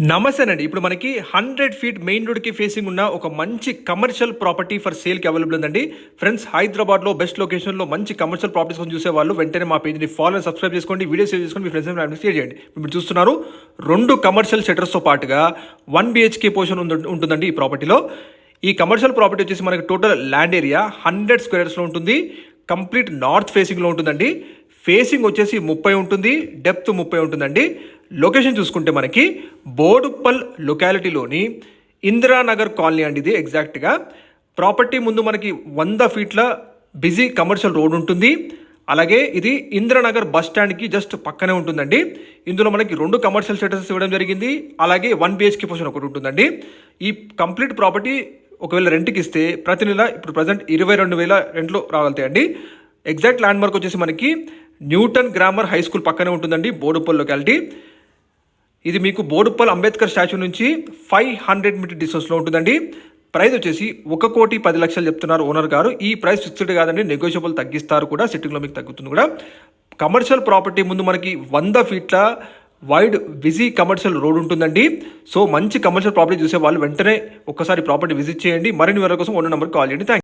నమస్తేనండి. ఇప్పుడు మనకి 100 feet main రోడ్‌కి ఫేసింగ్ ఉన్న ఒక మంచి కమర్షియల్ ప్రాపర్టీ ఫర్ సేల్‌కి అవైలబుల్ ఉందండి. ఫ్రెండ్స్, హైదరాబాద్‌లో బెస్ట్ లొకేషన్‌లో మంచి కమర్షియల్ ప్రాపర్టీస్ కోసం చూసేవాళ్ళు వెంటనే మా పేజ్‌ని ఫాలో అండ్ సబ్స్క్రైబ్ చేసుకోండి. వీడియో షేర్ చేసుకోండి. మీ ఫ్రెండ్స్ అండ్ ఫ్యామిలీకి షేర్ చేయండి. ఇప్పుడు చూస్తున్నారు 2 కమర్షియల్ షట్టర్స్‌తో పాటుగా 1 BHK పోర్షన్ ఉంటుందండి ఈ ప్రాపర్టీలో. ఈ కమర్షియల్ ప్రాపర్టీ వచ్చేసి మనకి టోటల్ ల్యాండ్ ఏరియా 100 స్క్వేర్స్‌లో ఉంటుంది. కంప్లీట్ నార్త్ ఫేసింగ్లో ఉంటుందండి. ఫేసింగ్ వచ్చేసి 30 ఉంటుంది, డెప్త్ 30 ఉంటుందండి. లొకేషన్ చూసుకుంటే మనకి బోడుప్పల్ లొకాలిటీలోని ఇందిరానగర్ కాలనీ అండి. ఇది ఎగ్జాక్ట్గా ప్రాపర్టీ ముందు మనకి 100 ఫీట్ల బిజీ కమర్షియల్ రోడ్ ఉంటుంది. అలాగే ఇది ఇందిరానగర్ బస్ స్టాండ్కి జస్ట్ పక్కనే ఉంటుందండి. ఇందులో మనకి 2 కమర్షియల్ స్టేటస్ ఇవ్వడం జరిగింది. అలాగే 1 BHK పోర్షన్ ఒకటి ఉంటుందండి. ఈ కంప్లీట్ ప్రాపర్టీ ఒకవేళ రెంట్కి ఇస్తే ప్రతి నెల ఇప్పుడు ప్రజెంట్ 22,000 రెంట్లు రాగలుగుతాయండి. ఎగ్జాక్ట్ ల్యాండ్ మార్క్ వచ్చేసి మనకి న్యూటన్ గ్రామర్ హై స్కూల్ పక్కనే ఉంటుందండి, బోడుప్పల్ లొకాలిటీ. ఇది మీకు బోడుప్పల్ అంబేద్కర్ స్టాచ్యూ నుంచి 500 మీటర్ డిస్టెన్స్లో ఉంటుందండి. ప్రైస్ వచ్చేసి 1,10,00,000 చెప్తున్నారు ఓనర్ గారు. ఈ ప్రైస్ ఫిక్స్డ్ కాదండి, నెగోషియబుల్ తగ్గిస్తారు కూడా, సిట్టింగ్లో మీకు తగ్గుతుంది కూడా. కమర్షియల్ ప్రాపర్టీ ముందు మనకి 100 ఫీట్ల వైడ్ బిజీ కమర్షియల్ రోడ్ ఉంటుందండి. సో మంచి కమర్షియల్ ప్రాపర్టీ చూసే వాళ్ళు వెంటనే ఒక్కసారి ప్రాపర్టీ విజిట్ చేయండి. మరిన్ని వివరాల కోసం ఓనర్ నెంబర్ కాల్ చేయండి. థ్యాంక్